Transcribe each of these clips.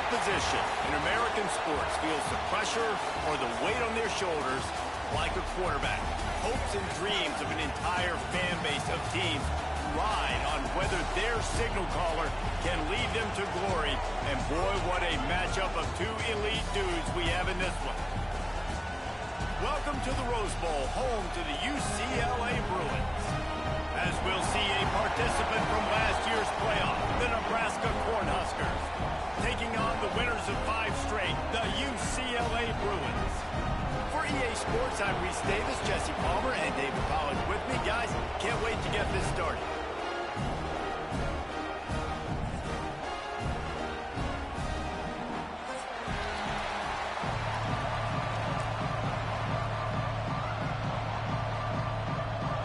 position in American sports feels the pressure or the weight on their shoulders like a quarterback. Hopes and dreams of an entire fan base of teams ride on whether their signal caller can lead them to glory. And boy, what a matchup of two elite dudes we have in this one. Welcome to the Rose Bowl, home to the UCLA Bruins. As we'll see a participant from last year's playoff, the Nebraska Cornhuskers, taking on the winners of 5 straight, the UCLA Bruins. For EA Sports, I'm Reese Davis, Jesse Palmer, and David Pollack with me. Guys, can't wait to get this started.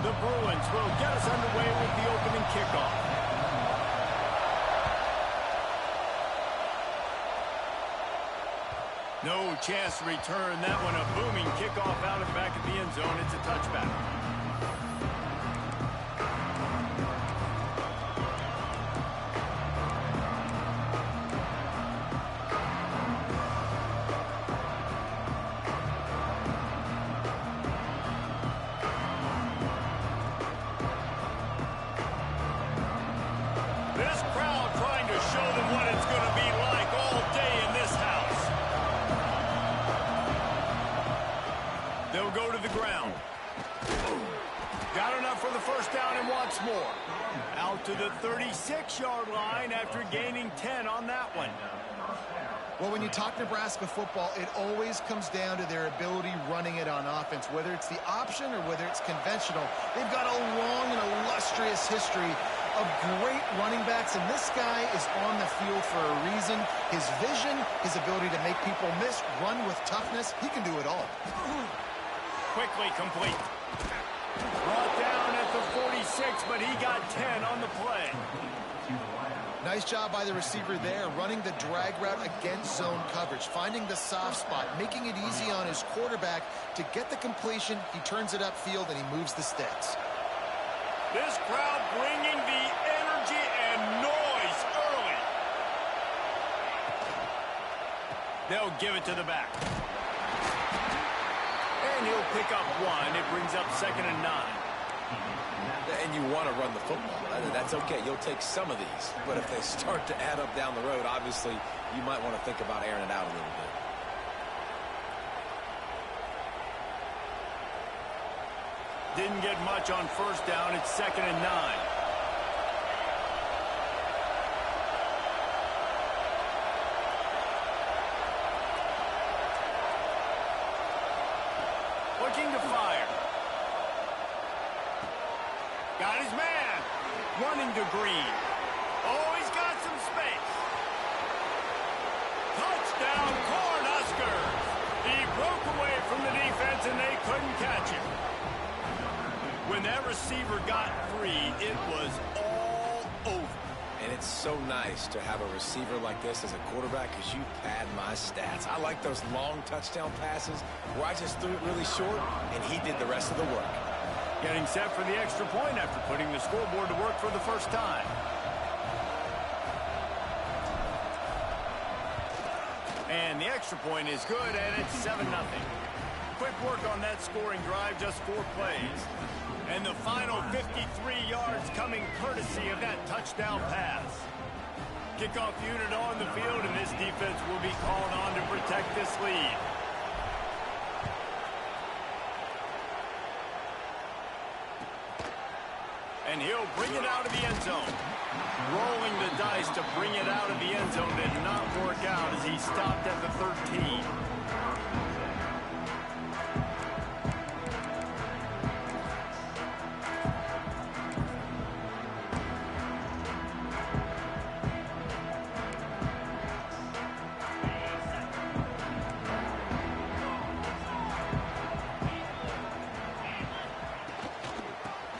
The Bruins will get us underway with the opening kickoff. No chance to return that one. A booming kickoff out of the back of the end zone. It's a touchback. This crowd trying to show them what it's going to be like all day in this house. They'll go to the ground. Got enough for the first down and wants more. Out to the 36-yard line after gaining 10 on that one. Well, when you talk Nebraska football, it always comes down to their ability running it on offense, whether it's the option or whether it's conventional. They've got a long and illustrious history of great running backs, and this guy is on the field for a reason. His vision, his ability to make people miss, run with toughness, he can do it all. Quickly complete. Brought down at the 46, but he got 10 on the play. Nice job by the receiver there, running the drag route against zone coverage, finding the soft spot, making it easy on his quarterback to get the completion. He turns it upfield, and he moves the sticks. This crowd bringing the energy and noise early. They'll give it to the back. And he'll pick up 1. It brings up 2nd and 9. And you want to run the football. That's okay. You'll take some of these. But if they start to add up down the road, obviously, you might want to think about airing it out a little bit. Didn't get much on first down. It's 2nd and 9. Looking to fire. Got his man. Running to Green. Oh, he's got some space. Touchdown, Cornhuskers. He broke away from the defense, and they couldn't catch him. When that receiver got free, it was all over. And it's so nice to have a receiver like this as a quarterback because you pad my stats. I like those long touchdown passes where I just threw it really short, and he did the rest of the work. Getting set for the extra point after putting the scoreboard to work for the first time. And the extra point is good, and it's 7-0. Quick work on that scoring drive, just 4 plays. And the final 53 yards coming courtesy of that touchdown pass. Kickoff unit on the field, and this defense will be called on to protect this lead. And he'll bring it out of the end zone. Rolling the dice to bring it out of the end zone did not work out as he stopped at the 13.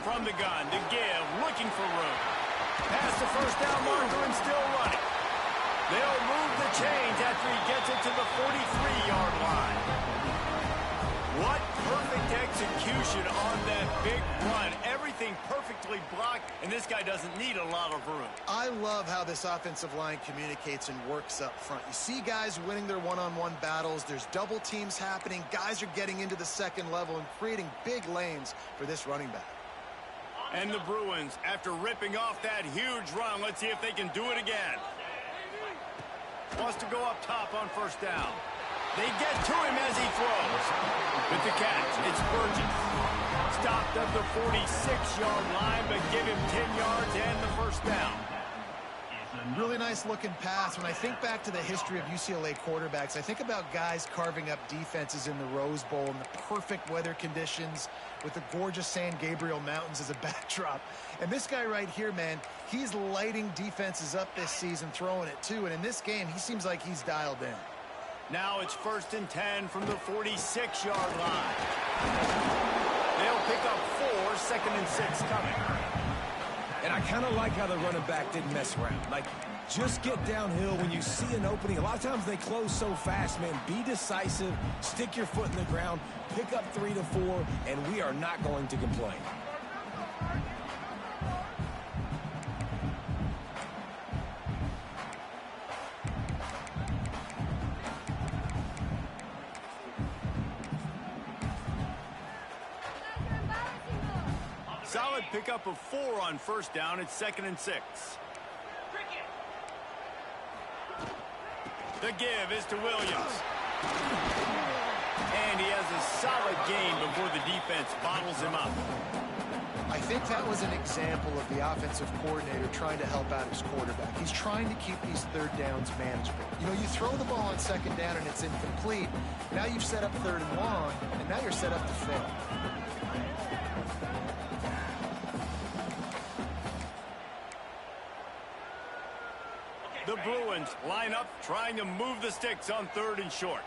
From the gun to give, looking for room. Past the first down marker and still running. They'll move the chains after he gets it to the 43-yard line. What perfect execution on that big run. Everything everything perfectly blocked, and this guy doesn't need a lot of room. I love how this offensive line communicates and works up front. You see guys winning their one-on-one battles. There's double teams happening. Guys are getting into the second level and creating big lanes for this running back. And the Bruins, after ripping off that huge run, let's see if they can do it again. Wants to go up top on first down. They get to him as he throws. With the catch, it's Burgess. Stopped at the 46-yard line, but give him 10 yards and the first down. Really nice looking pass. When I think back to the history of UCLA quarterbacks, I think about guys carving up defenses in the Rose Bowl in the perfect weather conditions with the gorgeous San Gabriel Mountains as a backdrop. And this guy right here, man, he's lighting defenses up this season, throwing it too. And in this game, he seems like he's dialed in. Now it's 1st and 10 from the 46-yard line. They'll pick up 4, 2nd and 6 coming. And I kind of like how the running back didn't mess around. Like, just get downhill when you see an opening. A lot of times they close so fast, man. Be decisive, stick your foot in the ground, pick up 3 to 4, and we are not going to complain. Solid pickup of 4 on first down. It's 2nd and 6. The give is to Williams. And he has a solid gain before the defense bottles him up. I think that was an example of the offensive coordinator trying to help out his quarterback. He's trying to keep these third downs manageable. You know, you throw the ball on second down and it's incomplete. Now you've set up 3rd and long, and now you're set up to fail. The Bruins line up, trying to move the sticks on 3rd and short.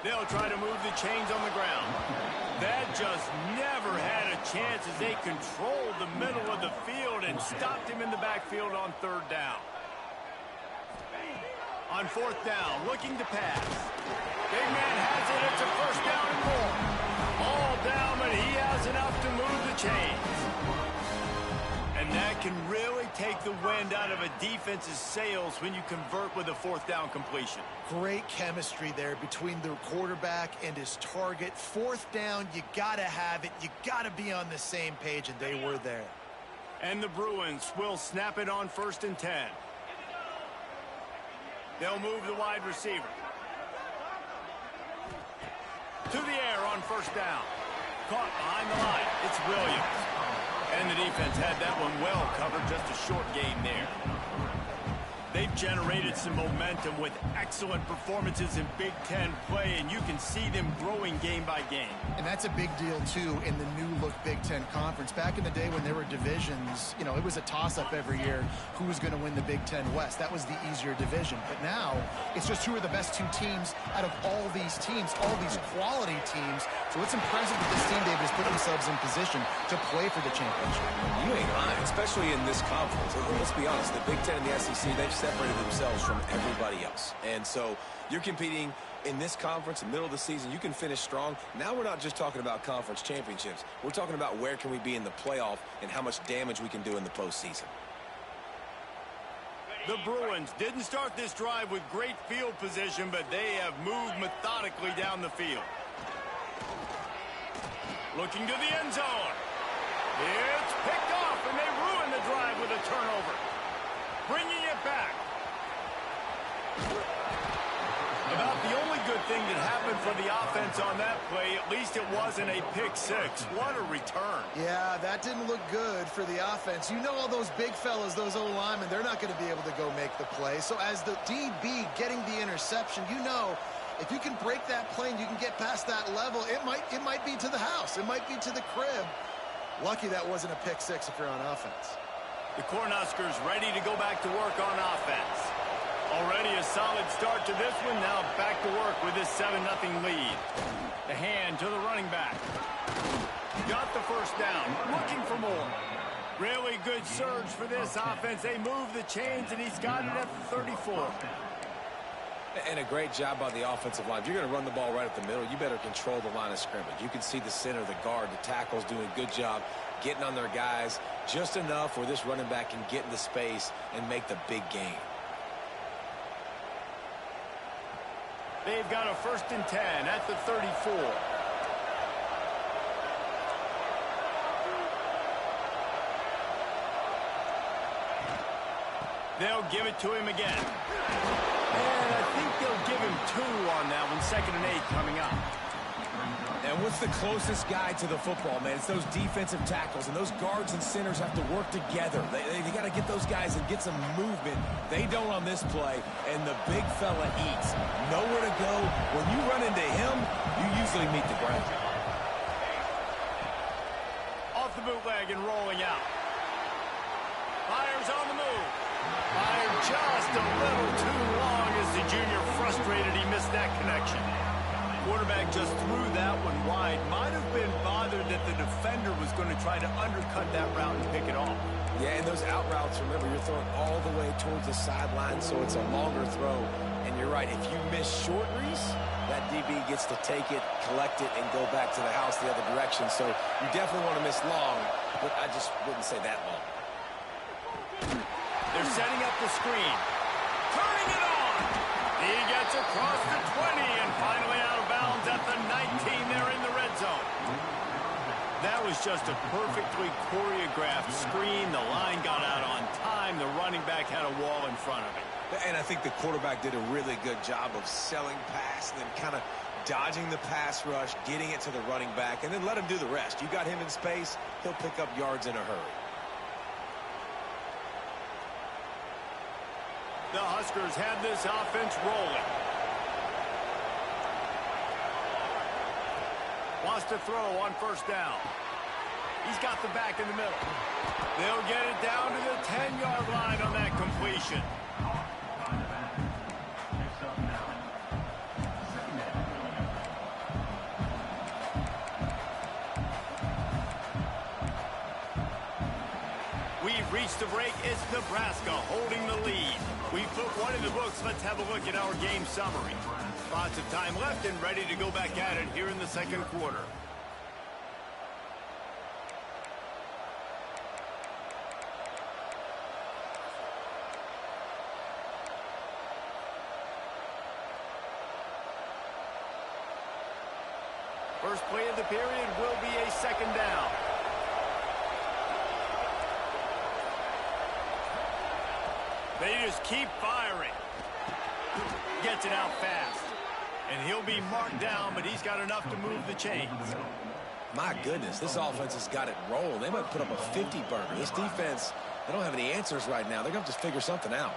They'll try to move the chains on the ground. That just never had a chance as they controlled the middle of the field and stopped him in the backfield on 3rd down. On 4th down, looking to pass. Big man has it. It's a 1st down and more. All down, but he has enough to move the chains. And that can really take the wind out of a defense's sails when you convert with a 4th down completion. Great chemistry there between the quarterback and his target. 4th down, you got to have it. You got to be on the same page, and they were there. And the Bruins will snap it on 1st and 10. They'll move the wide receiver. To the air on 1st down. Caught behind the line. It's Williams. And the defense had that one well covered. Just a short gain there. They've generated some momentum with excellent performances in Big Ten play, and you can see them growing game by game. And that's a big deal, too, in the new-look Big Ten Conference. Back in the day when there were divisions, you know, it was a toss-up every year who was going to win the Big Ten West. That was the easier division. But now, it's just who are the best 2 teams out of all these teams, all these quality teams. So it's impressive that this team, David, has put themselves in position to play for the championship. You ain't lying, especially in this conference. Let's be honest, the Big Ten and the SEC, they've separated themselves from everybody else. And so you're competing in this conference, in the middle of the season, you can finish strong. Now we're not just talking about conference championships. We're talking about where can we be in the playoff and how much damage we can do in the postseason. The Bruins didn't start this drive with great field position, but they have moved methodically down the field. Looking to the end zone. It's picked off, and they ruin the drive with a turnover. Bringing it back. About the only good thing that happened for the offense on that play, at least it wasn't a pick six. What a return. Yeah, that didn't look good for the offense. You know all those big fellas, those O-linemen, they're not going to be able to go make the play. So as the DB getting the interception, you know if you can break that play and you can get past that level, it might be to the house. It might be to the crib. Lucky that wasn't a pick six if you're on offense. The Cornhuskers ready to go back to work on offense. Already a solid start to this one. Now back to work with this 7-0 lead. The hand to the running back. Got the first down. Looking for more. Really good surge for this offense. They move the chains, and he's got it at the 34. And a great job by the offensive line. If you're going to run the ball right at the middle, you better control the line of scrimmage. You can see the center, the guard, the tackles doing a good job getting on their guys just enough where this running back can get into space and make the big gain. They've got a 1st and 10 at the 34. They'll give it to him again. And I think they'll give him 2 on that one. 2nd and 8 coming up. And what's the closest guy to the football, man? It's those defensive tackles, and those guards and centers have to work together. They got to get those guys and get some movement. They don't on this play, and the big fella eats. Nowhere to go. When you run into him, you usually meet the ground. Off the bootleg and rolling out. Fires on the move. Fired just a little too long as the junior frustrated he missed that connection. Quarterback just threw that one wide. Might have been bothered that the defender was going to try to undercut that route and pick it off. Yeah, and those out routes, remember, you're throwing all the way towards the sideline, so it's a longer throw. And you're right, if you miss short, Reese, that DB gets to take it, collect it, and go back to the house the other direction. So you definitely want to miss long, but I just wouldn't say that long. They're setting up the screen. Turning it on. He gets across the 20 and finally out of bounds at the 19 there in the red zone. That was just a perfectly choreographed screen. The line got out on time. The running back had a wall in front of him. And I think the quarterback did a really good job of selling pass and then kind of dodging the pass rush, getting it to the running back, and then let him do the rest. You got him in space, he'll pick up yards in a hurry. The Huskers have this offense rolling. Wants to throw on 1st down. He's got the back in the middle. They'll get it down to the 10-yard line on that completion. We've reached the break. It's Nebraska holding the lead. We put one in the books. Let's have a look at our game summary. Lots of time left and ready to go back at it here in the 2nd quarter. First play of the period will be a 2nd down. They just keep firing. Gets it out fast. And he'll be marked down, but he's got enough to move the chains. My goodness, this offense has got it rolling. They might put up a 50-burger. This defense, they don't have any answers right now. They're going to have to figure something out.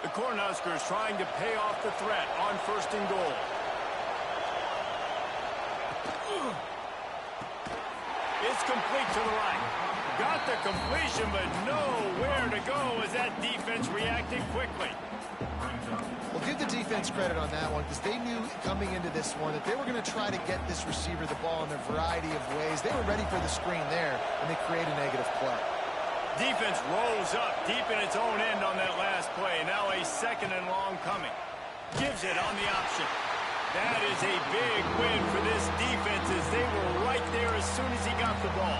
The Cornhuskers trying to pay off the threat on 1st and goal. It's complete to the right. Got the completion, but nowhere to go as that defense reacted quickly. Well, give the defense credit on that one because they knew coming into this one that they were going to try to get this receiver the ball in a variety of ways. They were ready for the screen there, and they create a negative play. Defense rolls up deep in its own end on that last play. Now a 2nd and long coming. Gives it on the option. That is a big win for this defense as they were right there as soon as he got the ball.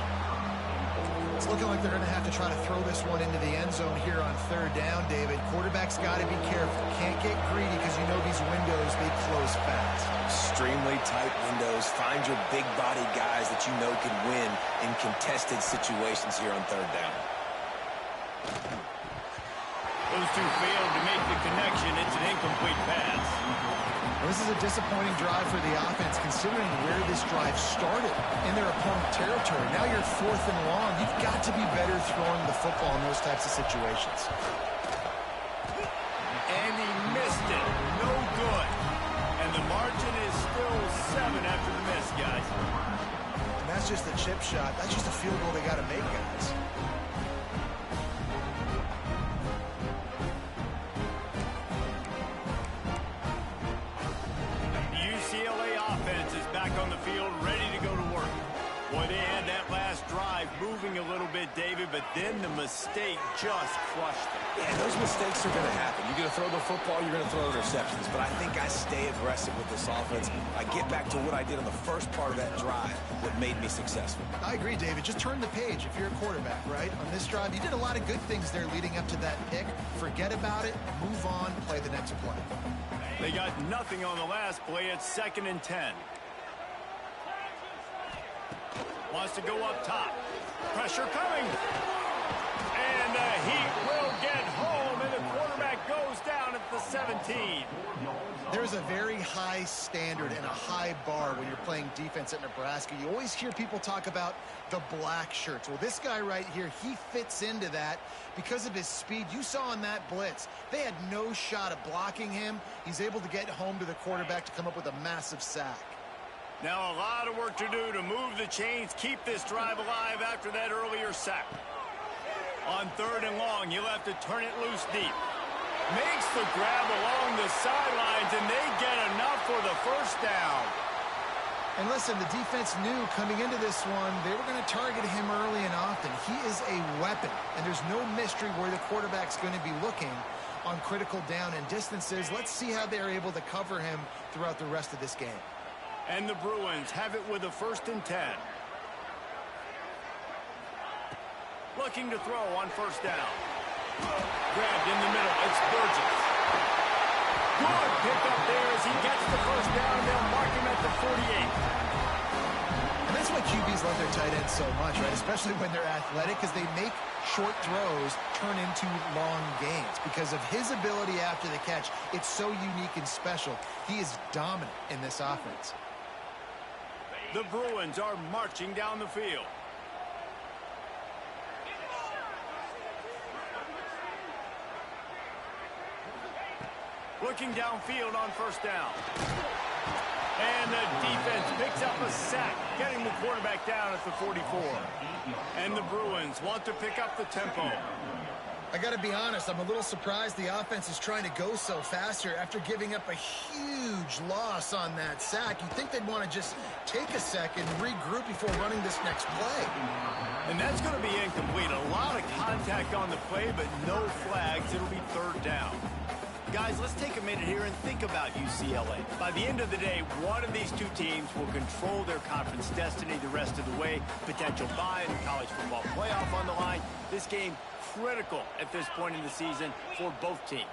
It's looking like they're going to have to try to throw this one into the end zone here on 3rd down, David. Quarterback's got to be careful. Can't get greedy because you know these windows, they close fast. Extremely tight windows. Find your big body guys that you know can win in contested situations here on 3rd down. Those two failed to make the connection. It's an incomplete pass. Well, this is a disappointing drive for the offense considering where this drive started in their opponent territory. Now you're 4th and long. You've got to be better throwing the football in those types of situations. And he missed it. No good. And the margin is still 7 after the miss, guys. And that's just a chip shot. That's just a field goal they got to make, guys. UCLA offense is back on the field, ready to go to work. it, David, but then the mistake just crushed him. Yeah, those mistakes are going to happen. You're going to throw the football, you're going to throw interceptions. But I think I stay aggressive with this offense. I get back to what I did on the first part of that drive that made me successful. I agree, David. Just turn the page if you're a quarterback, right? On this drive, you did a lot of good things there leading up to that pick. Forget about it, move on, play the next play. They got nothing on the last play. It's 2nd and 10. Wants to go up top. Pressure coming. And the Heat will get home, and the quarterback goes down at the 17. There's a very high standard and a high bar when you're playing defense at Nebraska. You always hear people talk about the black shirts. Well, this guy right here, he fits into that because of his speed. You saw in that blitz, they had no shot at blocking him. He's able to get home to the quarterback to come up with a massive sack. Now a lot of work to do to move the chains, keep this drive alive after that earlier sack. On 3rd and long, he'll have to turn it loose deep. Makes the grab along the sidelines, and they get enough for the first down. And listen, the defense knew coming into this one, they were going to target him early and often. He is a weapon, and there's no mystery where the quarterback's going to be looking on critical down and distances. Let's see how they're able to cover him throughout the rest of this game. And the Bruins have it with a 1st and 10. Looking to throw on 1st down. Grabbed in the middle. It's Burgess. Good pick up there as he gets the 1st down. They'll mark him at the 48. And that's why QBs love their tight ends so much, right? Especially when they're athletic, because they make short throws turn into long gains. Because of his ability after the catch, it's so unique and special. He is dominant in this offense. The Bruins are marching down the field. Looking downfield on 1st down. And the defense picks up a sack, getting the quarterback down at the 44. And the Bruins want to pick up the tempo. I got to be honest, I'm a little surprised the offense is trying to go so fast here after giving up a huge loss on that sack. You'd think they'd want to just take a second, regroup before running this next play. And that's going to be incomplete. A lot of contact on the play, but no flags. It'll be 3rd down. Guys, let's take a minute here and think about UCLA. By the end of the day, one of these two teams will control their conference destiny the rest of the way. Potential bye in the college football playoff on the line. This game critical at this point in the season for both teams.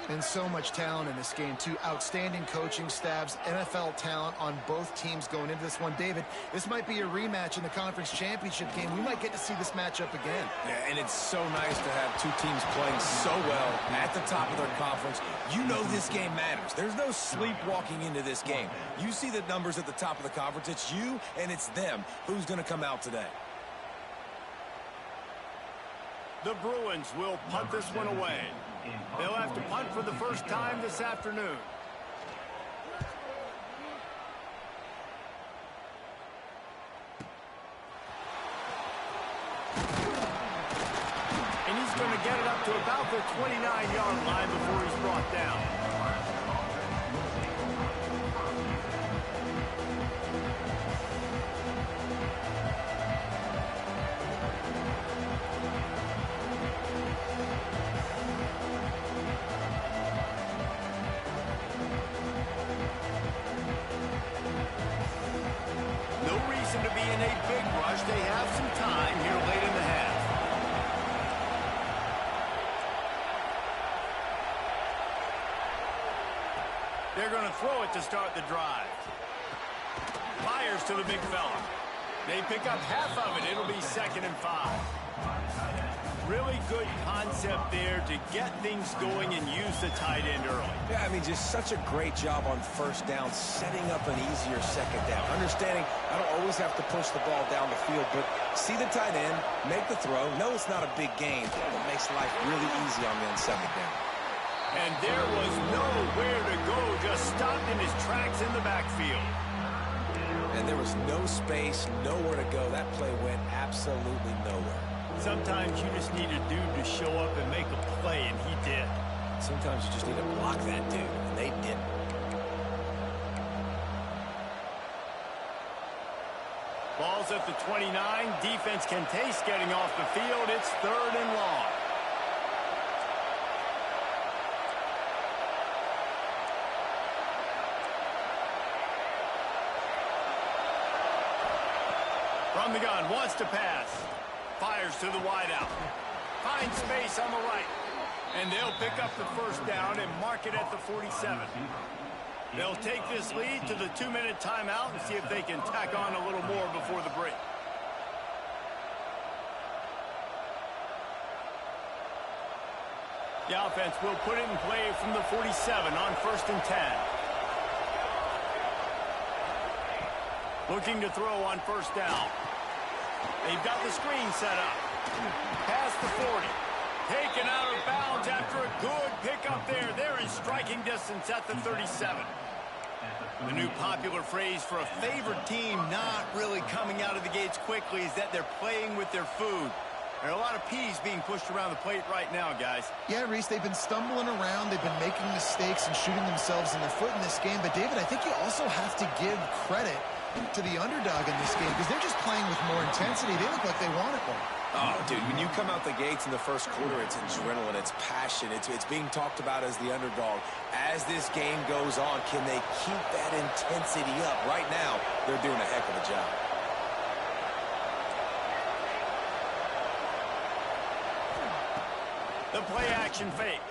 And so much talent in this game, too. Outstanding coaching staffs, NFL talent on both teams going into this one. David, this might be a rematch in the conference championship game. We might get to see this matchup again. Yeah, and it's so nice to have two teams playing so well at the top of their conference. You know this game matters. There's no sleepwalking into this game. You see the numbers at the top of the conference. It's you and it's them. Who's going to come out today? The Bruins will punt this one away. They'll have to punt for the first time this afternoon. And he's going to get it up to about the 29-yard line before he's brought down. To be in a big rush. They have some time here late in the half. They're going to throw it to start the drive. Fires to the big fella. They pick up half of it. It'll be 2nd and 5. Really good concept there to get things going and use the tight end early. Yeah, I mean, just such a great job on 1st down, setting up an easier 2nd down. Understanding I don't always have to push the ball down the field, but see the tight end, make the throw. No, it's not a big gain, but it makes life really easy on me on 2nd down. And there was nowhere to go, just stopped in his tracks in the backfield. And there was no space, nowhere to go. That play went absolutely nowhere. Sometimes you just need a dude to show up and make a play, and he did. Sometimes you just need to block that dude, and they didn't. Ball's at the 29. Defense can taste getting off the field. It's 3rd and long. From the gun, wants to pass. Fires to the wideout. Finds space on the right. And they'll pick up the first down and mark it at the 47. They'll take this lead to the 2-minute timeout and see if they can tack on a little more before the break. The offense will put it in play from the 47 on 1st and 10. Looking to throw on 1st down. They've got the screen set up. Past the 40. Taken out of bounds after a good pickup there. They're in striking distance at the 37. The new popular phrase for a favored team not really coming out of the gates quickly is that they're playing with their food. There are a lot of peas being pushed around the plate right now, guys. Yeah, Reese, they've been stumbling around. They've been making mistakes and shooting themselves in the foot in this game. But, David, I think you also have to give credit to the underdog in this game because they're just playing with more intensity. They look like they want it more. Oh, dude, when you come out the gates in the first quarter, it's adrenaline, it's passion, it's being talked about as the underdog. As this game goes on, can they keep that intensity up? Right now, they're doing a heck of a job. The play action fake.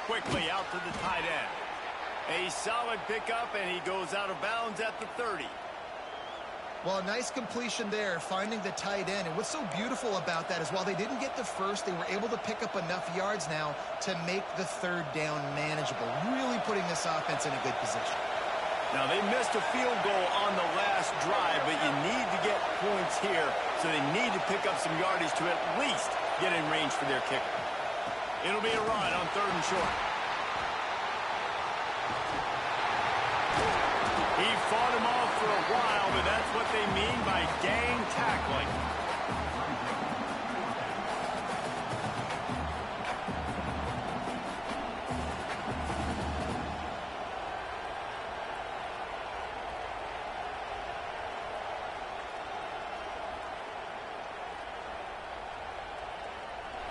Quickly out to the tight end. A solid pickup, and he goes out of bounds at the 30. Well, a nice completion there, finding the tight end. And what's so beautiful about that is while they didn't get the first, they were able to pick up enough yards now to make the 3rd down manageable, really putting this offense in a good position. Now, they missed a field goal on the last drive, but you need to get points here, so they need to pick up some yardage to at least get in range for their kicker. It'll be a run on 3rd and short. He fought him off for a while, but that's what they mean by gang tackling.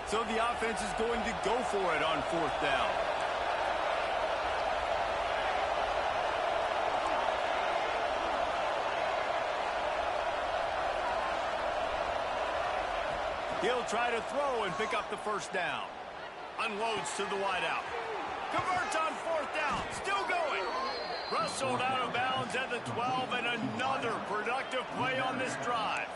So the offense is going to go for it on 4th down. He'll try to throw and pick up the first down. Unloads to the wideout. Converts on 4th down. Still going. Rustled out of bounds at the 12, and another productive play on this drive.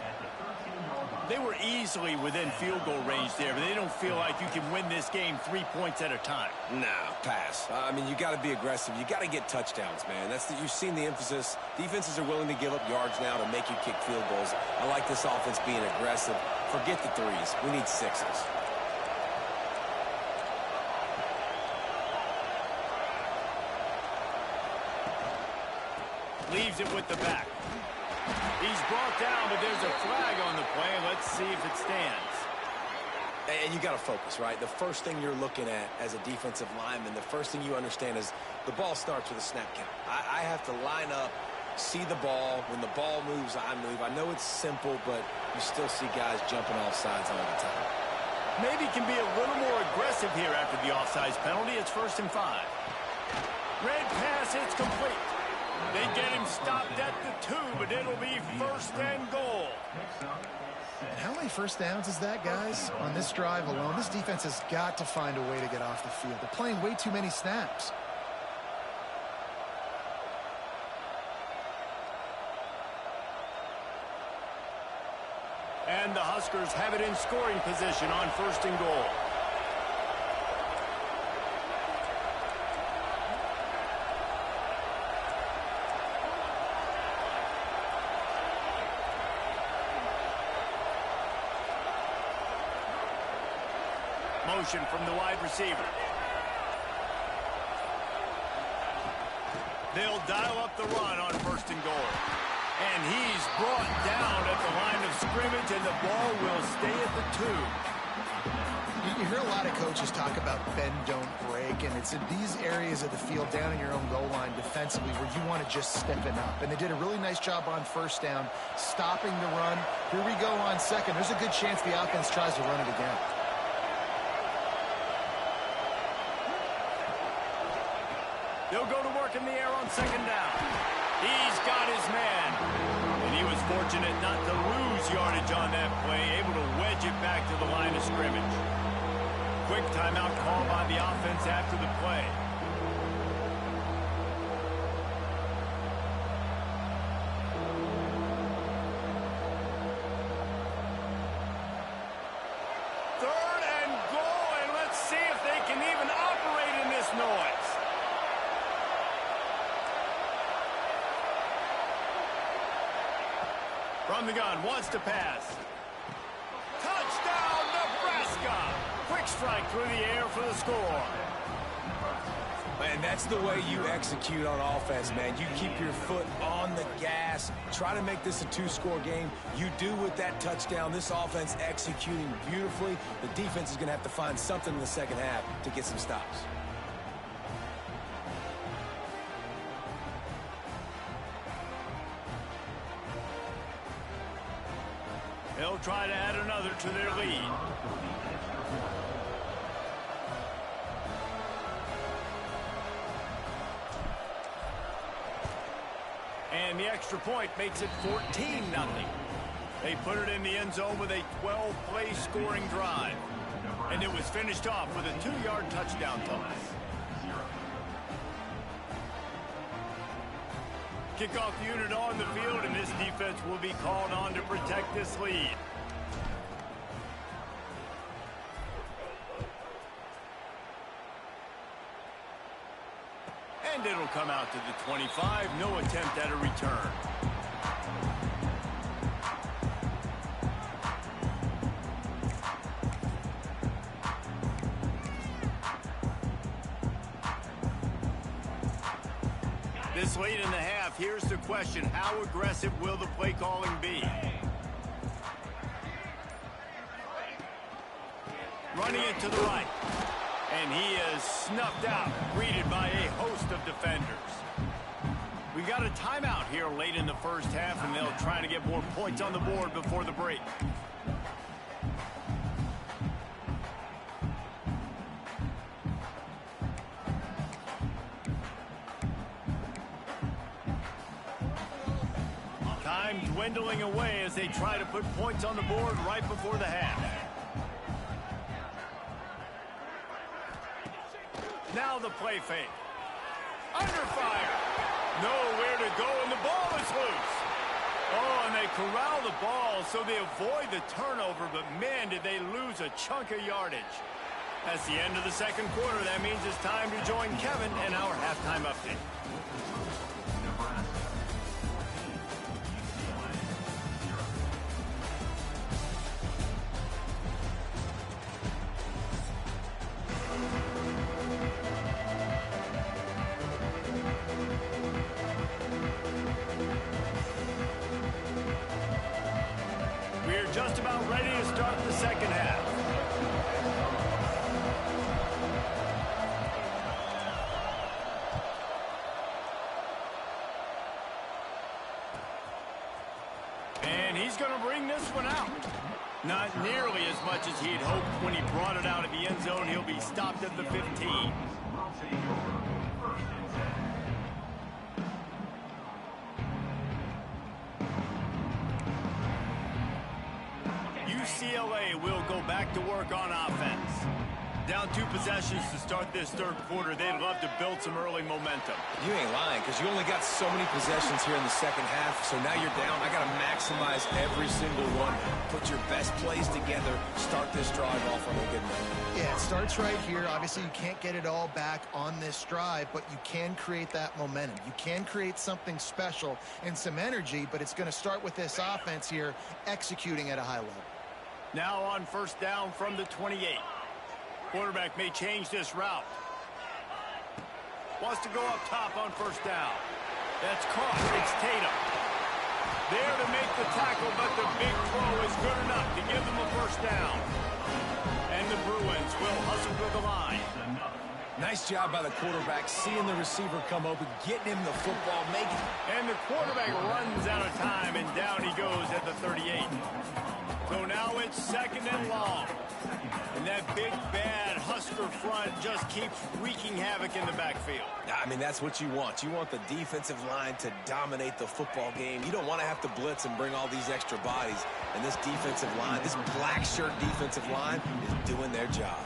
They were easily within field goal range there, but they don't feel like you can win this game 3 points at a time. Nah, pass. I mean, you got to be aggressive. You got to get touchdowns, man. You've seen the emphasis. Defenses are willing to give up yards now to make you kick field goals. I like this offense being aggressive. Forget the 3s. We need 6s. Leaves it with the back. He's brought down, but there's a flag on the play. Let's see if it stands. And you got to focus, right? The first thing you're looking at as a defensive lineman, the first thing you understand is the ball starts with a snap count. I have to line up, see the ball. When the ball moves, I move. I know it's simple, but you still see guys jumping off sides all the time. Maybe can be a little more aggressive here after the offsides penalty. It's 1st and 5. Red pass, it's complete. They get him stopped at the 2, but it'll be 1st and goal. And how many first downs is that, guys? On this drive alone, this defense has got to find a way to get off the field. They're playing way too many snaps. And the Huskers have it in scoring position on 1st and goal. Motion from the wide receiver. They'll dial up the run on 1st and goal. And he's brought down at the line of scrimmage, and the ball will stay at the 2. You hear a lot of coaches talk about bend, don't break, and it's in these areas of the field down in your own goal line defensively where you want to just stiffen up. And they did a really nice job on first down, stopping the run. Here we go on second. There's a good chance the offense tries to run it again. They'll go to work in the air on second down. He's got his man. And he was fortunate not to lose yardage on that play, able to wedge it back to the line of scrimmage. Quick timeout call by the offense after the play. Third and goal, and let's see if they can even operate in this noise. From the gun, wants to pass. Touchdown, Nebraska! Quick strike through the air for the score. Man, that's the way you execute on offense, man. You keep your foot on the gas. Try to make this a two-score game. You do with that touchdown. This offense executing beautifully. The defense is going to have to find something in the second half to get some stops. They'll try to add another to their lead. And the extra point makes it 14-0. They put it in the end zone with a 12-play scoring drive. And it was finished off with a 2-yard touchdown toss. Kickoff unit on the field, and this defense will be called on to protect this lead. And it'll come out to the 25. No attempt at a return. This late in the half, here's the question. How aggressive will the play calling be? Running it to the right. And he is snuffed out, greeted by a host of defenders. We got a timeout here late in the first half, and they'll try to get more points on the board before the break. Time dwindling away as they try to put points on the board right before the half. Now the play fake. Under fire. Nowhere to go, and the ball is loose. Oh, and they corral the ball so they avoid the turnover, but man, did they lose a chunk of yardage. That's the end of the second quarter. That means it's time to join Kevin in our halftime update. We're just about ready to start the second half. And he's going to bring this one out. Not nearly as much as he'd hoped when he brought it out of the end zone. He'll be stopped at the 15. UCLA will go back to work on offense. Down 2 possessions to start this third quarter. They'd love to build some early momentum. You ain't lying, because you only got so many possessions here in the second half, so now you're down. I got to maximize every single one. Put your best plays together. Start this drive off on a good note. Yeah, it starts right here. Obviously, you can't get it all back on this drive, but you can create that momentum. You can create something special and some energy, but it's going to start with this offense here executing at a high level. Now on first down from the 28. Quarterback may change this route. Wants to go up top on first down. That's caught. It's Tatum. There to make the tackle, but the big throw is good enough to give them a first down. And the Bruins will hustle to the line. Nice job by the quarterback, seeing the receiver come open, getting him the football, making it. And the quarterback runs out of time, and down he goes at the 38. So now it's 2nd and long. And that big, bad Husker front just keeps wreaking havoc in the backfield. I mean, that's what you want. You want the defensive line to dominate the football game. You don't want to have to blitz and bring all these extra bodies. And this defensive line, this black shirt defensive line is doing their job.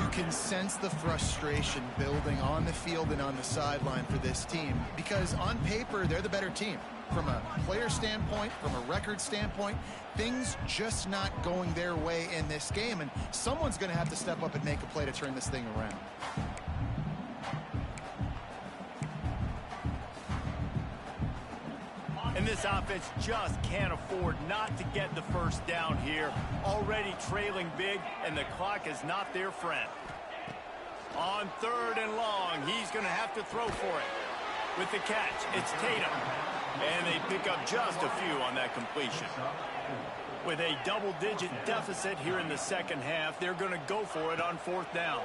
You can sense the frustration building on the field and on the sideline for this team because on paper, they're the better team. From a player standpoint, from a record standpoint, things just not going their way in this game, and someone's going to have to step up and make a play to turn this thing around. And this offense just can't afford not to get the first down here. Already trailing big, and the clock is not their friend. On 3rd and long, he's going to have to throw for it. With the catch, it's Tatum. And they pick up just a few on that completion. With a double-digit deficit here in the second half, they're going to go for it on 4th down.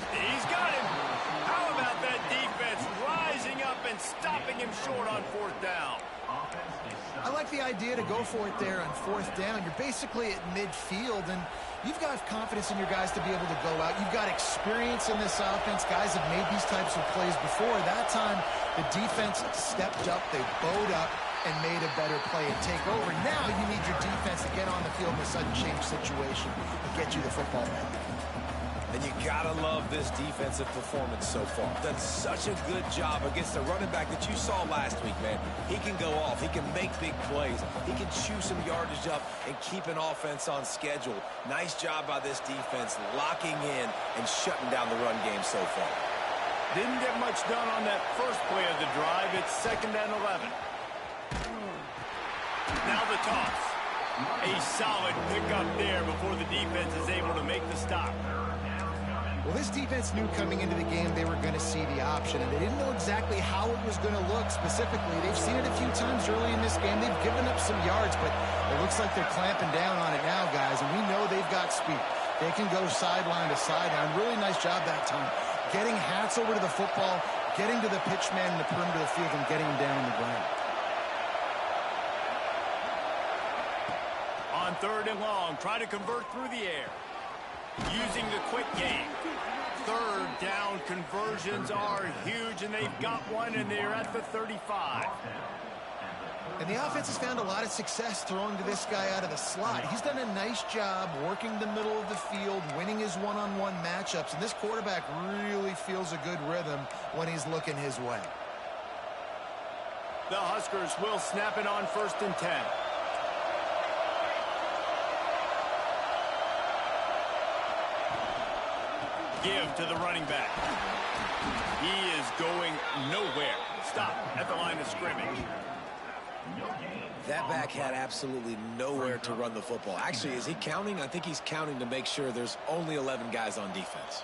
He's got him. How about that defense rising up and stopping him short on 4th down? I like the idea to go for it there on 4th down. You're basically at midfield, and you've got confidence in your guys to be able to go out. You've got experience in this offense. Guys have made these types of plays before. That time, the defense stepped up. They bowed up and made a better play and take over. Now you need your defense to get on the field in a sudden change situation and get you the football back. And you gotta love this defensive performance so far. Done such a good job against the running back that you saw last week, man. He can go off. He can make big plays. He can chew some yardage up and keep an offense on schedule. Nice job by this defense locking in and shutting down the run game so far. Didn't get much done on that first play of the drive. It's 2nd and 11. Now the toss. A solid pickup there before the defense is able to make the stop. Well, this defense knew coming into the game they were going to see the option, and they didn't know exactly how it was going to look specifically. They've seen it a few times early in this game. They've given up some yards, but it looks like they're clamping down on it now, guys, and we know they've got speed. They can go sideline to sideline. Really nice job that time. Getting Hats over to the football, getting to the pitch man in the perimeter of the field, and getting him down on the ground. On 3rd and long, try to convert through the air. Using the quick game. 3rd down conversions are huge, and they've got one, and they're at the 35. And the offense has found a lot of success throwing to this guy out of the slot. He's done a nice job working the middle of the field, winning his one-on-one matchups, and this quarterback really feels a good rhythm when he's looking his way. The Huskers will snap it on 1st and 10. Give to the running back. He is going nowhere. Stop at the line of scrimmage. That back had absolutely nowhere to run the football. Actually, is he counting? I think he's counting to make sure there's only 11 guys on defense.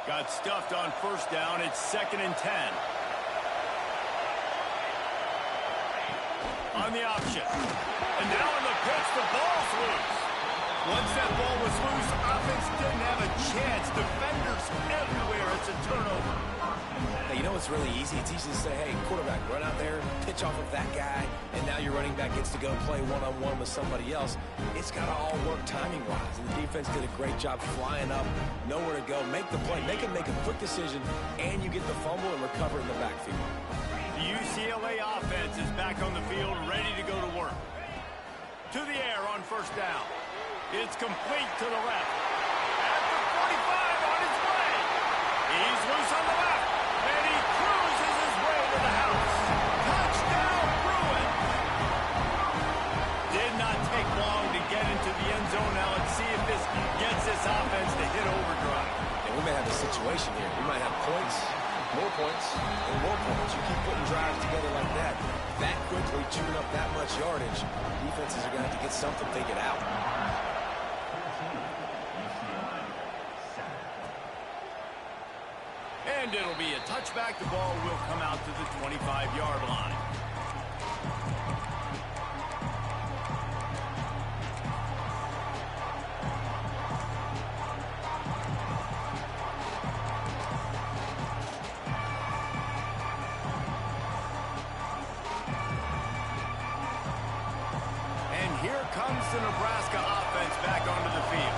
Got stuffed on 1st down. It's 2nd and 10. On the option. And now on the pitch, the ball's loose. Once that ball was loose, offense didn't have a chance. Defenders everywhere. It's a turnover. Hey, you know what's really easy? It's easy to say, hey, quarterback, run out there, pitch off of that guy, and now your running back gets to go play one-on-one with somebody else. It's got to all work timing-wise. And the defense did a great job flying up, nowhere to go, make the play, make a quick decision, and you get the fumble and recover in the backfield. The UCLA offense is back on the field, ready to go to work. To the air on 1st down. It's complete to the left. At the 45 on his way. He's loose on the left. And he cruises his way to the house. Touchdown, Bruins. Did not take long to get into the end zone. Now let's see if this gets this offense to hit overdrive. And we may have a situation here. We might have points, more points, and more points. You keep putting drives together like that quickly, chewing up that much yardage, defenses are going to have to get something figured out. And it'll be a touchback. The ball will come out to the 25-yard line. here comes the Nebraska offense back onto the field.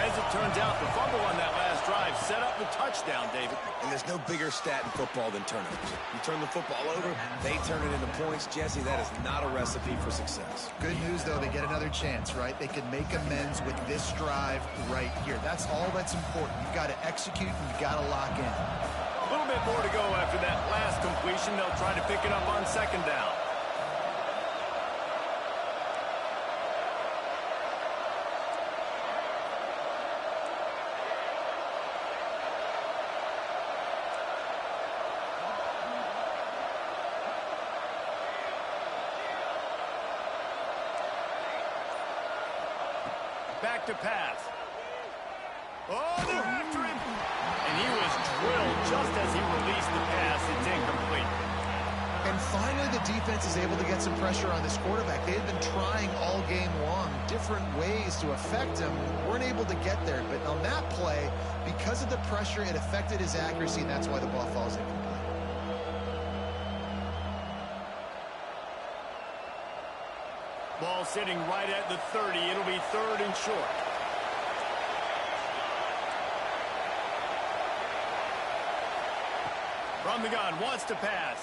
As it turns out, the fumble on that last drive set up the touchdown, David. And there's no bigger stat in football than turnovers. You turn the football over, they turn it into points. Jesse, that is not a recipe for success. Good news, though, they get another chance, right? They can make amends with this drive right here. That's all that's important. You've got to execute and you've got to lock in. A little bit more to go after that last completion. They'll try to pick it up on second down. Back to pass. Oh, they're after him. And he was drilled just as he released the pass. It's incomplete. And finally, the defense is able to get some pressure on this quarterback. They had been trying all game long different ways to affect him. Weren't able to get there. But on that play, because of the pressure, it affected his accuracy, and that's why the ball falls incomplete. Ball sitting right at the 30. It'll be third and short. From the gun, wants to pass.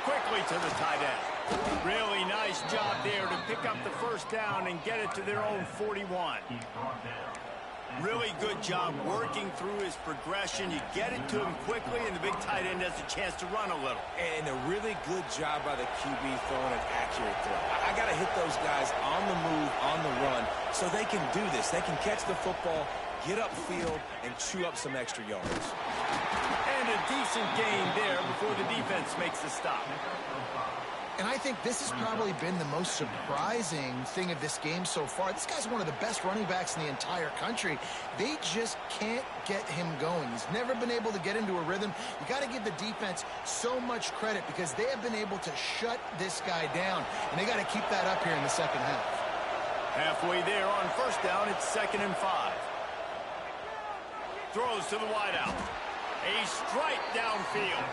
Quickly to the tight end. Really nice job there to pick up the first down and get it to their own 41. Really good job working through his progression. You get it to him quickly, and the big tight end has a chance to run a little. And a really good job by the QB throwing an accurate throw. I got to hit those guys on the move, on the run, so they can do this. They can catch the football, get upfield, and chew up some extra yards. And a decent gain there before the defense makes the stop. And I think this has probably been the most surprising thing of this game so far. This guy's one of the best running backs in the entire country. They just can't get him going. He's never been able to get into a rhythm. You got to give the defense so much credit because they have been able to shut this guy down. And they got to keep that up here in the second half. Halfway there on first down, it's 2nd and 5. Throws to the wideout. A strike downfield.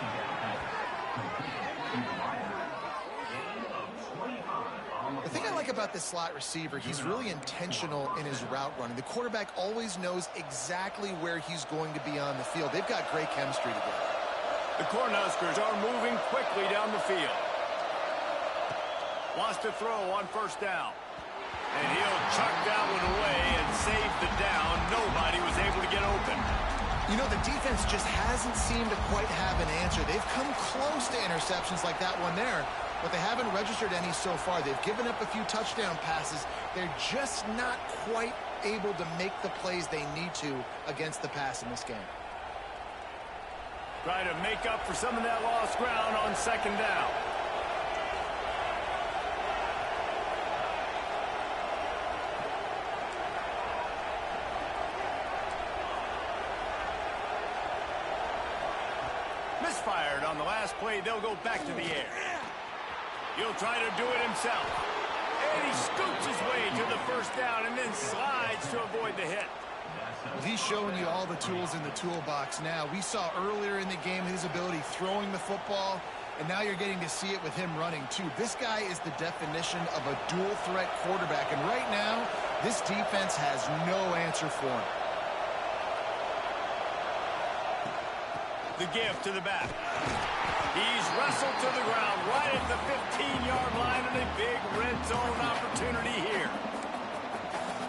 The thing I like about this slot receiver, he's really intentional in his route running. The quarterback always knows exactly where he's going to be on the field. They've got great chemistry together. The Cornhuskers are moving quickly down the field. Wants to throw on first down. And he'll chuck that one away and save the down. Nobody was able to get open. You know, the defense just hasn't seemed to quite have an answer. They've come close to interceptions like that one there, but they haven't registered any so far. They've given up a few touchdown passes. They're just not quite able to make the plays they need to against the pass in this game. Try to make up for some of that lost ground on second down. Misfired on the last play. They'll go back to the air. He'll try to do it himself. And he scoops his way to the first down and then slides to avoid the hit. He's showing you all the tools in the toolbox now. We saw earlier in the game his ability throwing the football, and now you're getting to see it with him running too. This guy is the definition of a dual-threat quarterback, and right now, this defense has no answer for him. The give to the back. He's wrestled to the ground right at the 15-yard line, and a big red zone opportunity here.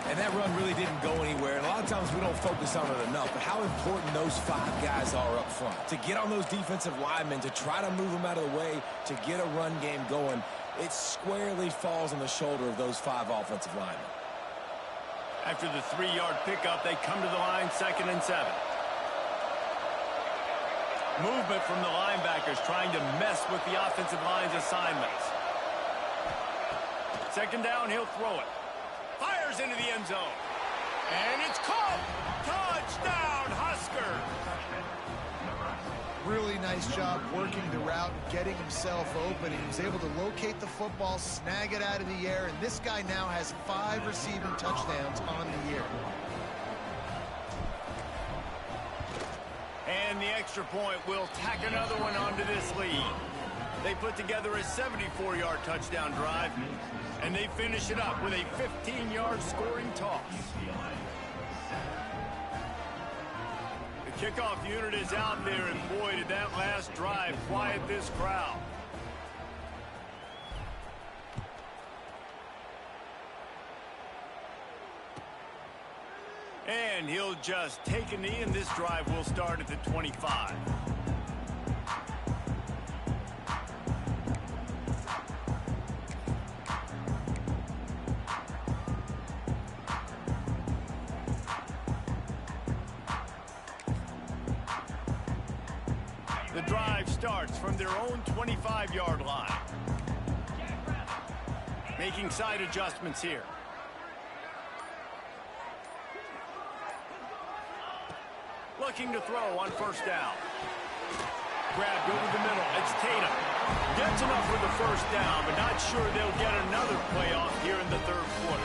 And that run really didn't go anywhere. And a lot of times we don't focus on it enough, but how important those 5 guys are up front. To get on those defensive linemen, to try to move them out of the way, to get a run game going, it squarely falls on the shoulder of those 5 offensive linemen. After the 3-yard pickup, they come to the line, 2nd and 7. Movement from the linebackers trying to mess with the offensive line's assignments. 2nd down, he'll throw it. Fires into the end zone. And it's caught. Touchdown, Husker. Really nice job working the route and getting himself open. He was able to locate the football, snag it out of the air, and this guy now has 5 receiving touchdowns on the year. And the extra point will tack another one onto this lead. They put together a 74-yard touchdown drive, and they finish it up with a 15-yard scoring toss. The kickoff unit is out there, and boy, did that last drive quiet this crowd. And he'll just take a knee, and this drive will start at the 25. The drive starts from their own 25-yard line. Making side adjustments here. Looking to throw on first down. Grabbed over the middle. It's Tatum. Gets enough for the first down, but not sure they'll get another playoff here in the third quarter.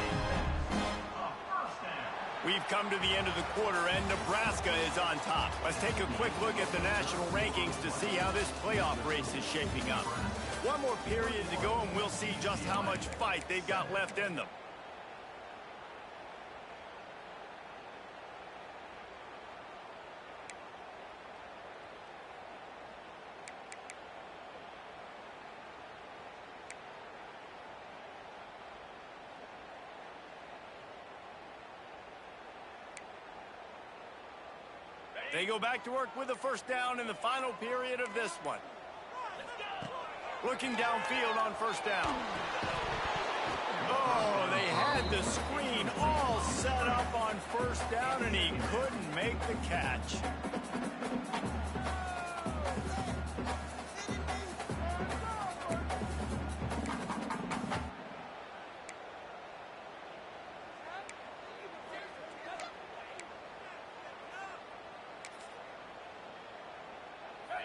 We've come to the end of the quarter, and Nebraska is on top. Let's take a quick look at the national rankings to see how this playoff race is shaping up. One more period to go, and we'll see just how much fight they've got left in them. They go back to work with a first down in the final period of this one. Looking downfield on first down. Oh, they had the screen all set up on first down, and he couldn't make the catch.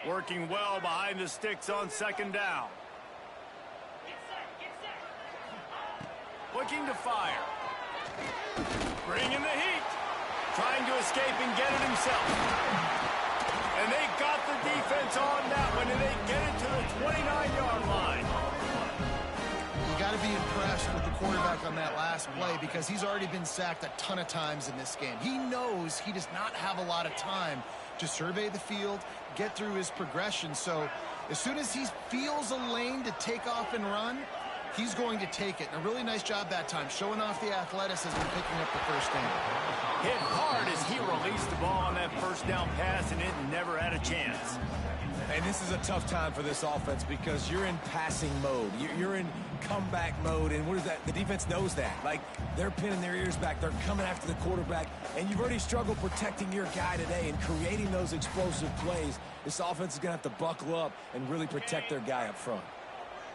Working well behind the sticks on second down. Looking to fire. Bringing the heat. Trying to escape and get it himself. And they got the defense on that one, and they get it to the 29-yard line. You got to be impressed with the quarterback on that last play because he's already been sacked a ton of times in this game. He knows he does not have a lot of time to survey the field, get through his progression. So as soon as he feels a lane to take off and run, he's going to take it. And a really nice job that time, showing off the athleticism, picking up the first down. Hit hard as he released the ball on that first down pass, and it never had a chance. And this is a tough time for this offense because you're in passing mode. You're in comeback mode, and what is that? The defense knows that. Like, they're pinning their ears back. They're coming after the quarterback, and you've already struggled protecting your guy today and creating those explosive plays. This offense is going to have to buckle up and really protect their guy up front.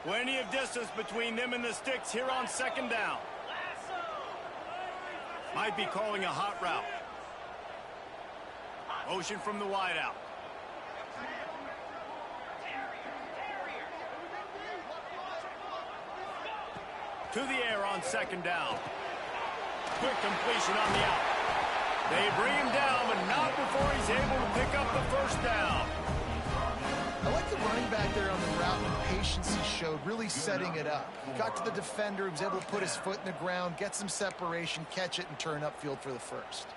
Plenty of distance between them and the sticks here on second down. Might be calling a hot route. Motion from the wideout. To the air on second down. Quick completion on the out. They bring him down, but not before he's able to pick up the first down. I like the running back there on the route and the patience he showed, really setting it up. He got to the defender, he was able to put his foot in the ground, get some separation, catch it, and turn upfield for the first.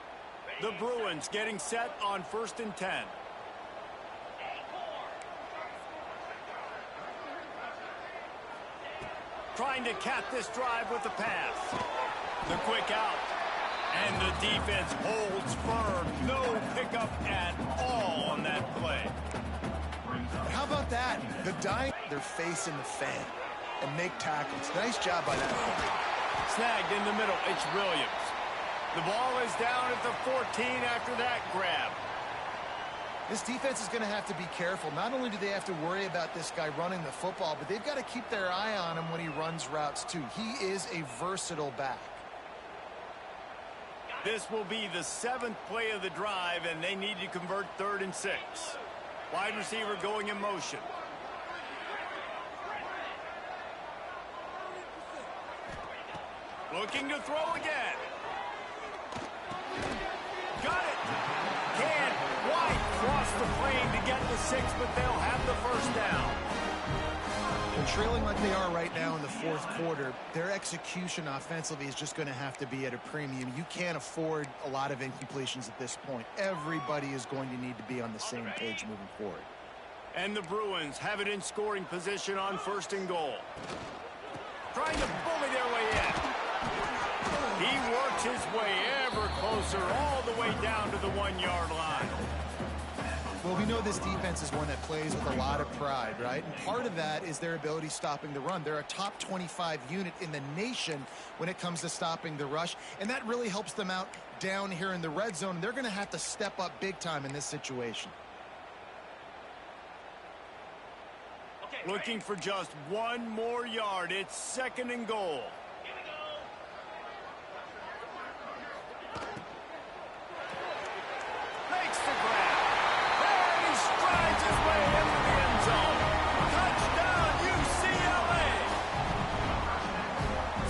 The Bruins getting set on 1st and 10. Trying to cap this drive with the pass. The quick out. And the defense holds firm. No pickup at all on that play. How about that? The dime, their face in the fan and make tackles. Nice job by that. Snagged in the middle. It's Williams. The ball is down at the 14 after that grab. This defense is going to have to be careful. Not only do they have to worry about this guy running the football, but they've got to keep their eye on him when he runs routes too. He is a versatile back. This will be the 7th play of the drive, and they need to convert 3rd and 6. Wide receiver going in motion. Looking to throw again. Got it. Can White cross the plane to get the 6, but they'll have the first down. And trailing like they are right now in the fourth quarter, their execution offensively is just going to have to be at a premium. You can't afford a lot of incompletions at this point. Everybody is going to need to be on the same page moving forward. And the Bruins have it in scoring position on 1st and goal. Trying to bully their way in. He works his way ever closer all the way down to the 1-yard line. Well, we know this defense is one that plays with a lot of pride, right? And part of that is their ability stopping the run. They're a top 25 unit in the nation when it comes to stopping the rush, and that really helps them out down here in the red zone. They're going to have to step up big time in this situation. Looking for just 1 more yard. It's 2nd and goal. Makes the grab. And he strides his way into the end zone. Touchdown, UCLA.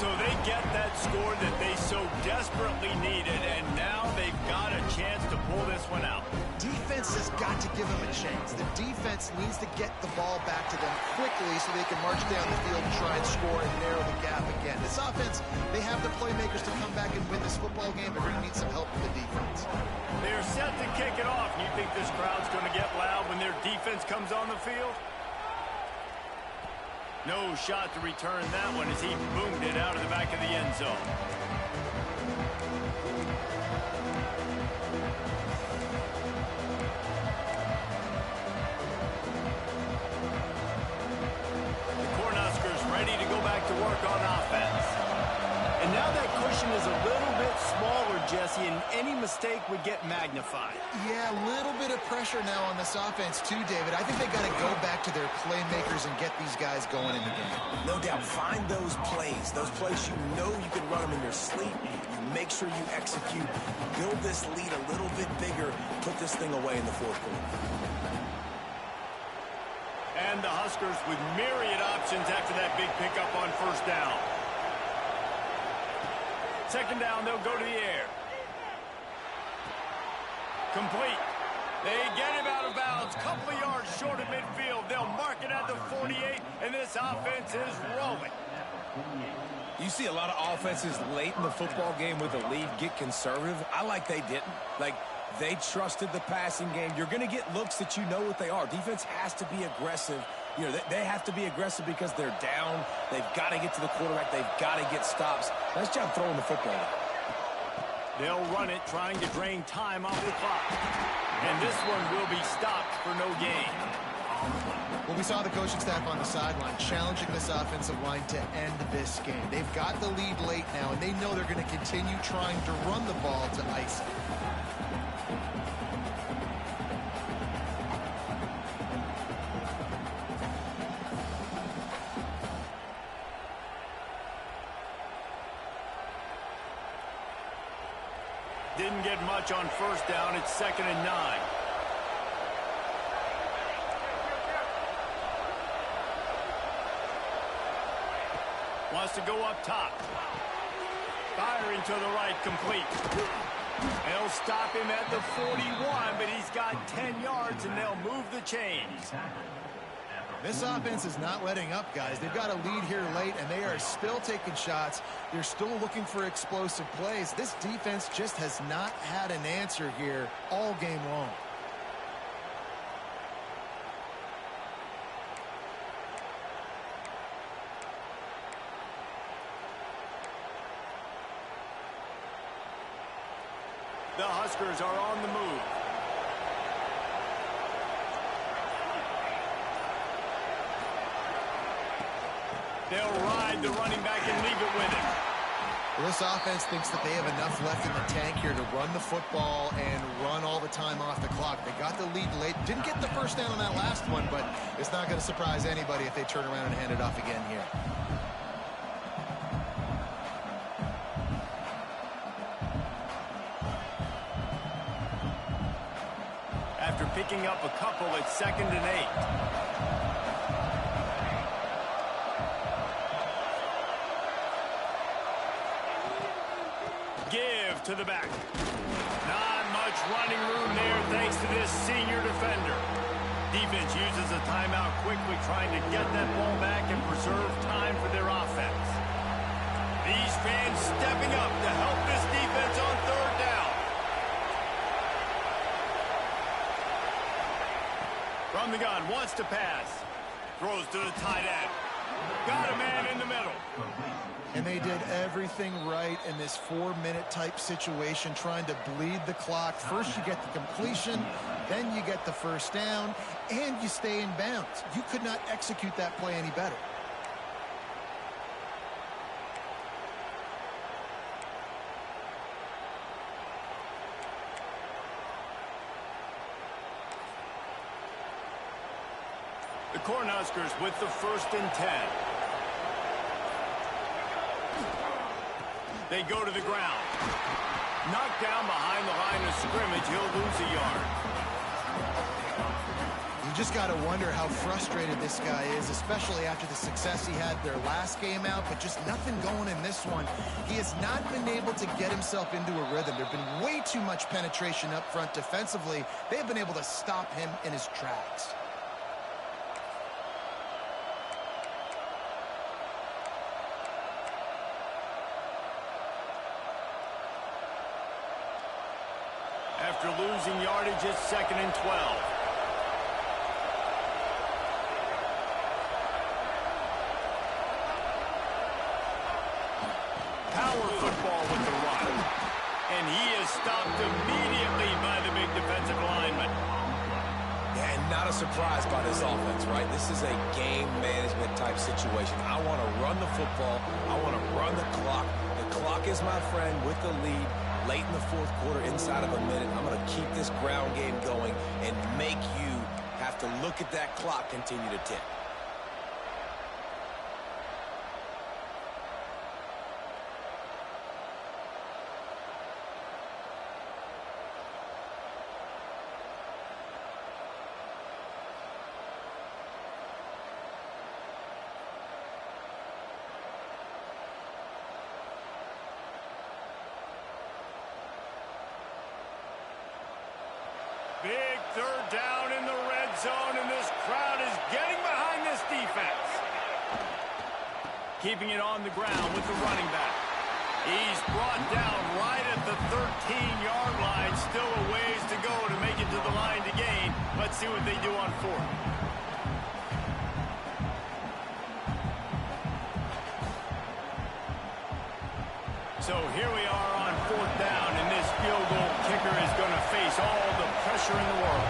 So they get that score that they so desperately needed, and now they've got a chance to pull this one out. Defense has got to give them a chance. The defense needs to get the ball back to them quickly so they can march down the field and try and score and narrow the gap again. This offense, they have the playmakers to come back and win this football game. They're going to need some help from the defense. They're set to kick it off. You think this crowd's going to get loud when their defense comes on the field? No shot to return that one as he boomed it out of the back of the end zone. Ready to go back to work on offense. And now that cushion is a little bit smaller, Jesse, and any mistake would get magnified. Yeah, a little bit of pressure now on this offense too, David. I think they got to go back to their playmakers and get these guys going in the game. No doubt. Find those plays you know you can run them in your sleep. You make sure you execute. Build this lead a little bit bigger. Put this thing away in the fourth quarter. And the Huskers with myriad options after that big pickup on 1st down. 2nd down, they'll go to the air. Complete. They get him out of bounds. Couple of yards short of midfield. They'll mark it at the 48, and this offense is rolling. You see a lot of offenses late in the football game with a lead get conservative. I like they didn't. They trusted the passing game. You're going to get looks that you know what they are. Defense has to be aggressive. You know, they have to be aggressive because they're down. They've got to get to the quarterback. They've got to get stops. Nice job throwing the football. They'll run it, trying to drain time off the clock. And this one will be stopped for no gain. Well, we saw the coaching staff on the sideline challenging this offensive line to end this game. They've got the lead late now, and they know they're going to continue trying to run the ball to ice it. Didn't get much on 1st down. It's 2nd and 9. Wants to go up top. Firing to the right, complete. They'll stop him at the 41, but he's got 10 yards, and they'll move the chains. This offense is not letting up, guys. They've got a lead here late, and they are still taking shots. They're still looking for explosive plays. This defense just has not had an answer here all game long. The Huskers are on the move. They'll ride the running back and leave it with him. Well, this offense thinks that they have enough left in the tank here to run the football and run all the time off the clock. They got the lead late. Didn't get the 1st down on that last one, but it's not going to surprise anybody if they turn around and hand it off again here. After picking up a couple, it's 2nd and 8. Give to the back. Not much running room there thanks to this senior defender. Defense uses a timeout quickly, trying to get that ball back and preserve time for their offense. These fans stepping up to help this defense on third down. From the gun, wants to pass. Throws to the tight end. Got a man in the middle. And they did everything right in this 4-minute type situation, trying to bleed the clock. First you get the completion, then you get the first down, and you stay in bounds. You could not execute that play any better. The Cornhuskers with the 1st and 10. They go to the ground. Knocked down behind the line of scrimmage. He'll lose a yard. You just got to wonder how frustrated this guy is, especially after the success he had their last game out, but just nothing going in this one. He has not been able to get himself into a rhythm. There's been way too much penetration up front defensively. They've been able to stop him in his tracks. After losing yardage, it's 2nd and 12. Power football with the run. And he is stopped immediately by the big defensive lineman. Yeah, and not a surprise by this offense, right? This is a game management type situation. I want to run the football. I want to run the clock. The clock is my friend with the lead. Late in the 4th quarter, inside of a minute, I'm going to keep this ground game going and make you have to look at that clock continue to tick. Big 3rd down in the red zone, and this crowd is getting behind this defense. Keeping it on the ground with the running back. He's brought down right at the 13-yard line. Still a ways to go to make it to the line to gain. Let's see what they do on 4th. So here we are on 4th down, and this field goal kicker is going to face all the pressure in the world.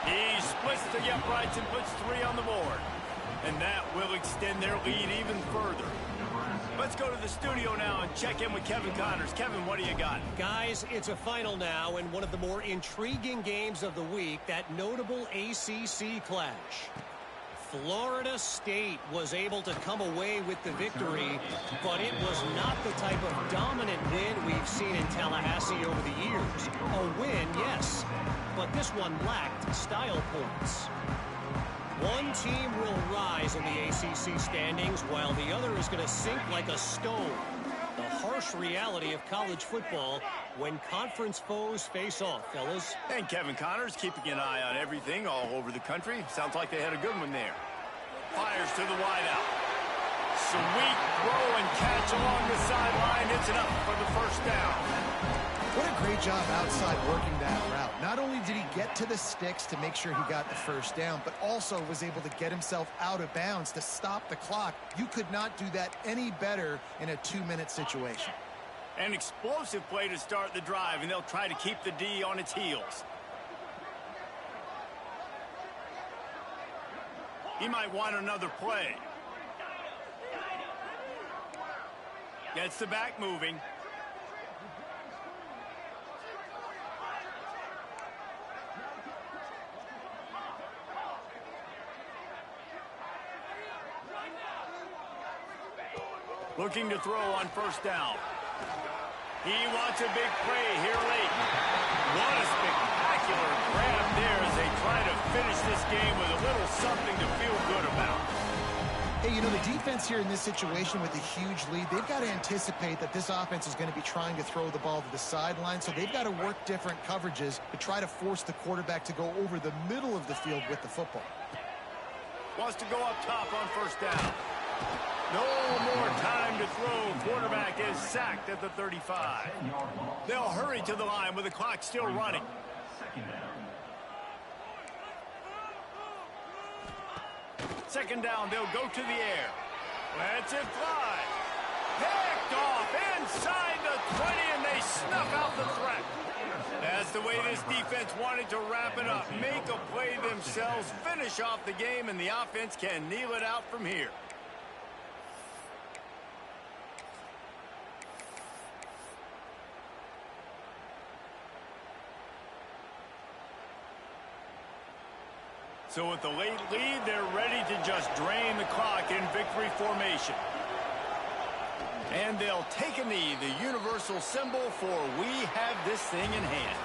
He splits the uprights and puts 3 on the board. And that will extend their lead even further. Let's go to the studio now and check in with Kevin Connors. Kevin, what do you got? Guys, it's a final now and one of the more intriguing games of the week, that notable ACC clash. Florida State was able to come away with the victory, but it was not the type of dominant win we've seen in Tallahassee over the years. A win, yes, but this one lacked style points. One team will rise in the ACC standings while the other is going to sink like a stone. The harsh reality of college football when conference foes face off, fellas. And Kevin Connors keeping an eye on everything all over the country. Sounds like they had a good one there. Fires to the wideout. Sweet throw and catch along the sideline. It's enough for the 1st down. What a great job outside working that route. Not only did he get to the sticks to make sure he got the 1st down, but also was able to get himself out of bounds to stop the clock. You could not do that any better in a 2-minute situation. An explosive play to start the drive, and they'll try to keep the D on its heels. He might want another play. Gets the back moving. Looking to throw on 1st down. He wants a big play here late. What a spectacular grab there as they try to finish this game with a little something to feel good about. Hey, you know, the defense here in this situation with a huge lead, they've got to anticipate that this offense is going to be trying to throw the ball to the sideline, so they've got to work different coverages to try to force the quarterback to go over the middle of the field with the football. Wants to go up top on first down. No more time to throw. Quarterback is sacked at the 35. They'll hurry to the line with the clock still running. Second down, they'll go to the air. Lets it fly. Picked off inside the 20, and they snuff out the threat. That's the way this defense wanted to wrap it up. Make a play themselves, finish off the game, and the offense can kneel it out from here. So with the late lead, they're ready to just drain the clock in victory formation. And they'll take a knee, the universal symbol for we have this thing in hand.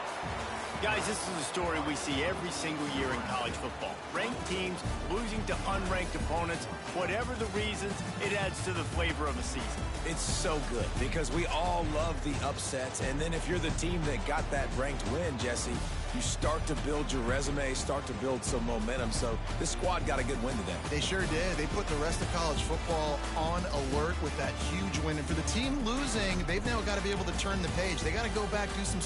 Guys, this is a story we see every single year in college football. Ranked teams losing to unranked opponents. Whatever the reasons, it adds to the flavor of a season. It's so good because we all love the upsets. And then if you're the team that got that ranked win, Jesse, you start to build your resume, start to build some momentum. So this squad got a good win today. They sure did. They put the rest of college football on alert with that huge win. And for the team losing, they've now got to be able to turn the page. They got to go back, do some